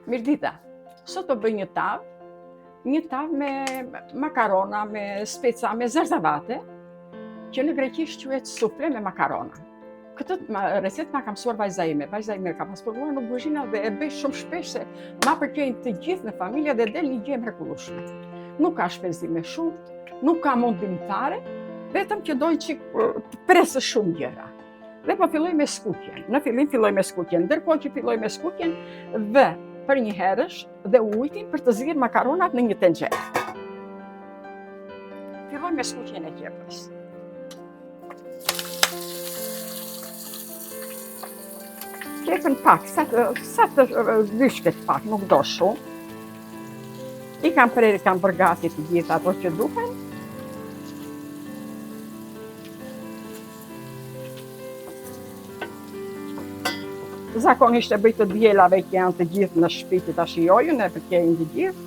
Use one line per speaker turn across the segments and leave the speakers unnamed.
Mirdita, sot po bëj një tavë me makarona, me speca, me zarzavate, që në greqisht quhet sufle me makarona. Këtë recetë ma ka mësuar vajza ime. Vajza ime ka pasportuar në kuzhinë dhe e bëj shumë shpesh se ma pëlqejnë të gjithë në familja dhe del një gjë e mrekullueshme. Nuk ka shpenzime shumë, nuk ka mundim fare, vetëm që doj që të presë shumë gjëra. Dhe po filloj me skutjen. Në fillim filloj me skutjen. Ndërkohë që filloj me skutjen, dhe për një herësh dhe ujtin për të zgjidhur makaronat në një tenxhere. Filloj me skutjen e qepës. Qepën pak, sa të lyshket pak, nuk do shumë. I kam prerë, kam bërë gati të gjitha ato që duhen. Zakonisht e bëj të djelave që janë të gjithë në shtëpi që ta shijojnë, e pëlqejnë të gjithë.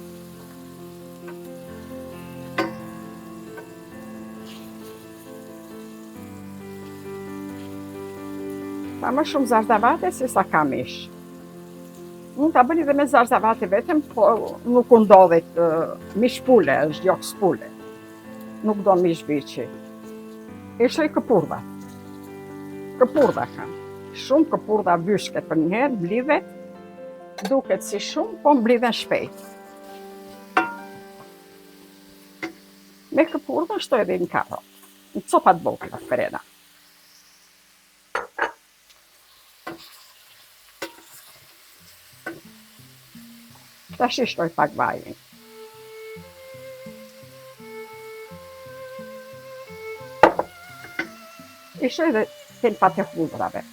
Ka më shumë zarzavate se sa ka mish. Mund ta bëni edhe me zarzavate vetëm, po nuk u ndodhet mish pule, është gjoks pule. Nuk do mish biçi. E shoj këpurdha. Këpurdha kam. Shumë këpurdha vyshket për njëherë, mblidhet, duket si shumë, po mblidhen shpejt. Me këpurdha shtoj edhe një karrot, një copa të vogla perena. Tash i shtoj pak vajin. I shtoj edhe thelpat e hudhrave.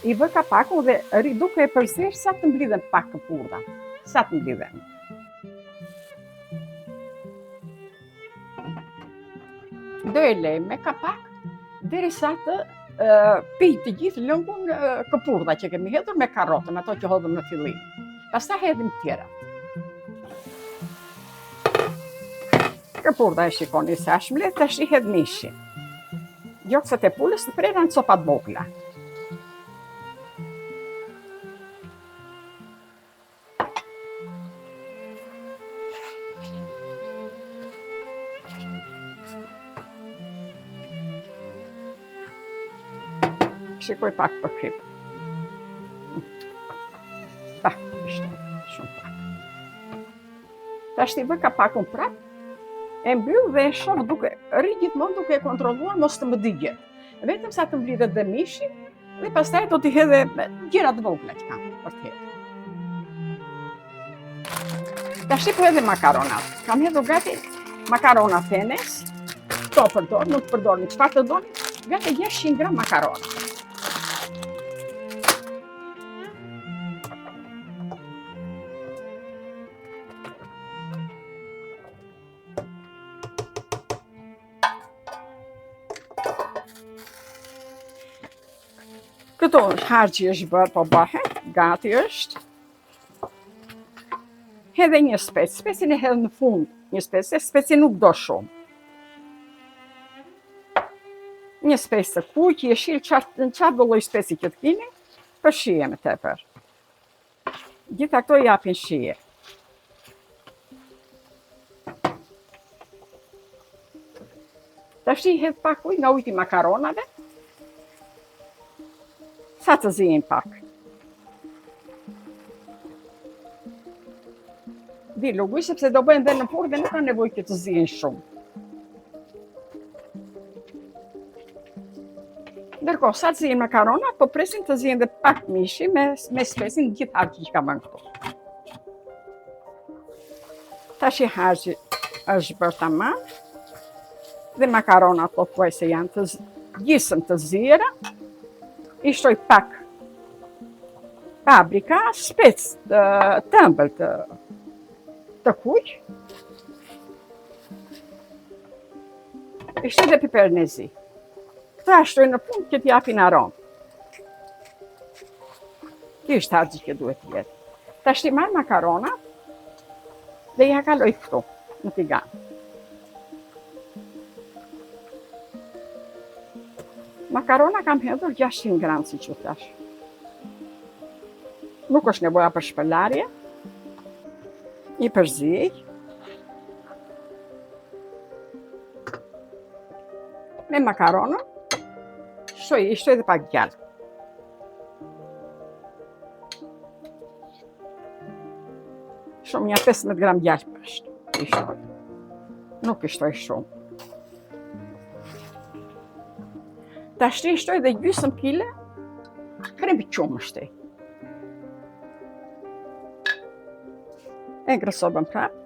I bë kapakun dhe duke e përsëri sa të mblidhen pak këpurdha. Sa të mblidhen. Do e lej me kapak derisa të pij të gjithë lëngun këpurdha që kemi hedhur me karrotën, ato që hodhëm në fillim. Pastaj hedhim tjera. Këpurdha e shikoni sa është mbledh, tash i hedh mishin. Gjoksat e pulës të prera në copa të vogla. Shikoj pak për krip. Pak, ishte shumë pak. Tash t'i bë kapakun prap, e mbyll dhe e shoh duke gjithmonë duke e kontrolluar mos të më digjet. Vetëm sa të mblidhet dhe mishi, dhe pastaj do t'i hedhe gjëra të vogla që kam për të hedhur. Tash po edhe makaronat. Kam hedhur gati makarona fenes, to përdor, nuk përdorni çfarë të doni, gati 600 gram makarona. Këto harçi është bërë, po bëhet, gati është. Hedhe një spec, specin e hedh në fund, një spec, se speci nuk do shumë. Një spec të kuq, jeshil, qatë do lloj speci që të keni, për shije me tepër. Gjitha këto i japin shije. Tash i hedh pak ujë nga ujti i makaronave. Sa të zihen pak. Di luguj sepse do bëhen dhe në furrë dhe nuk ka nevojë që të zihen shumë. Ndërkohë, sa të zihen makaronat, po presim të zihen dhe pak mishi me spesin gjithë harçi që ka bën këtu. Tash i harçi është bërë tamam. Dhe makaronat po thuaj se janë të gjysmë të ziera. I shtoj pak paprika, spec të ëmbël të kuq. I shtoj dhe piperin e zi. Këta shtoj në fund që t'japin aromë. Ky është harçi që duhet të jetë. Tash i marr makaronat dhe ja kaloj këtu në tigan. Makarona kam hedhur 600 gram, si që thash. Nuk është nevoja për shpëlarje, i përzij. Me makaronën, i shtoj dhe pak gjallë. Shumë një 15 gram gjallë është, i shtoj. Nuk i shtoj shumë. Ta shtoj dhe gjysmë kile, krem qumë shtoj. E ngrësovën prapë.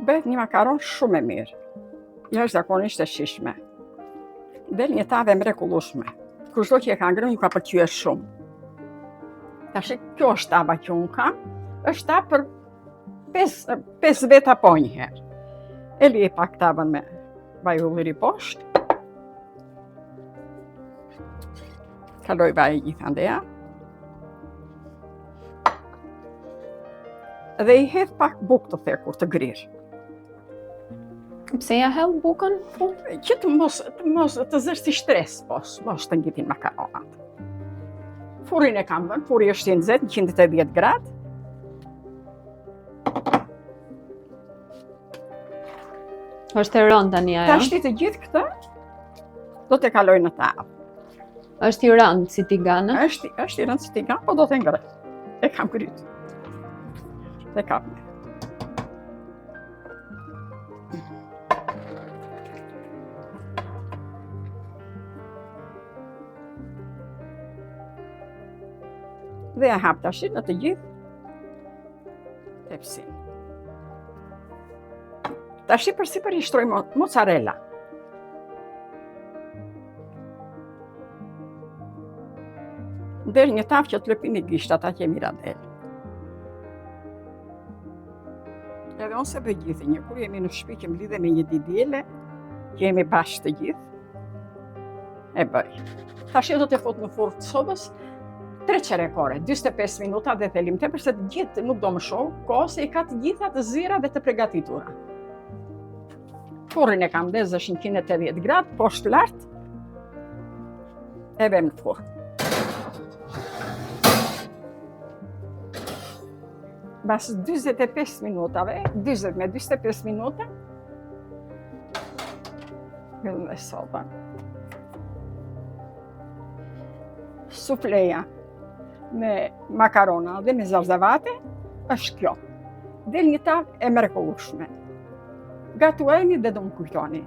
Bëhet një makaron shumë e mirë. Jashtëzakonisht e shishme. Del një tavë e mrekullueshme. Kushdo që e ka ngrënë, ju ka pëlqyer shumë. Tash kjo është tava që unë kam, është tavë për 5 veta po një herë. E li pak tavën me vaj ulliri poshtë. Kaloj vaj gjithandeja. Dhe i hedh pak bukë të thekur, të grirë.
Pse ja hell bukën?
Që të mos të zësh si stres, mos të ngitin makaronat. Furin e kam vënë, furi është i nxehtë, 180 gradë.
Është e rënd tani ajo?
Tash të gjithë këtë do të kaloj në tavë.
Është i rënd si tigana?
Është i rënd si tigana, po do të ngrëh. E kam gryt. Dhe kam. Dhe e hap tash në të gjithë tepsin. Tash përsipër i shtroj mozzarella. Del një tavë që të lëpini gishtat, aq e mira del. Edhe unë se bëj gjithë një, kur jemi në shtëpi që më lidhe me një didjele, që jemi bashkë të gjithë, e bëj. Tash do të fut në furrë të sobës 3 qerekore, 45 minuta dhe thelim tepër se të gjithë nuk do më shoh, kohë se i ka të gjitha të zira dhe të përgatitura. Furrin e kam dezësh 180 gradë, poshtë lart, e vëm në furrë. Pas 45 minutave, 20 me 25 minuta, hyll me sobën. Sufleja me makarona dhe me zarzavate është kjo. Del një tavë e mrekullueshme. Gatueni dhe do më kujtoni.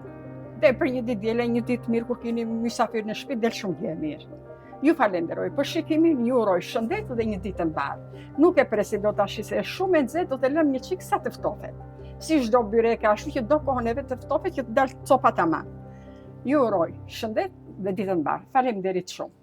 Dhe për një ditë djele, një ditë mirë kur keni mysafir në shtëpi, del shumë gjë mirë. Ju falenderoj për shikimin, ju uroj shëndet dhe një ditë të mbarë. Nuk e presi do tash se është shumë e nxehtë, do të lëm një çik sa të ftofet. Si çdo byreke, ashtu që do kohën e vet të ftofet që të dalë copa tamam. Ju uroj shëndet dhe ditë të mbarë. Faleminderit shumë.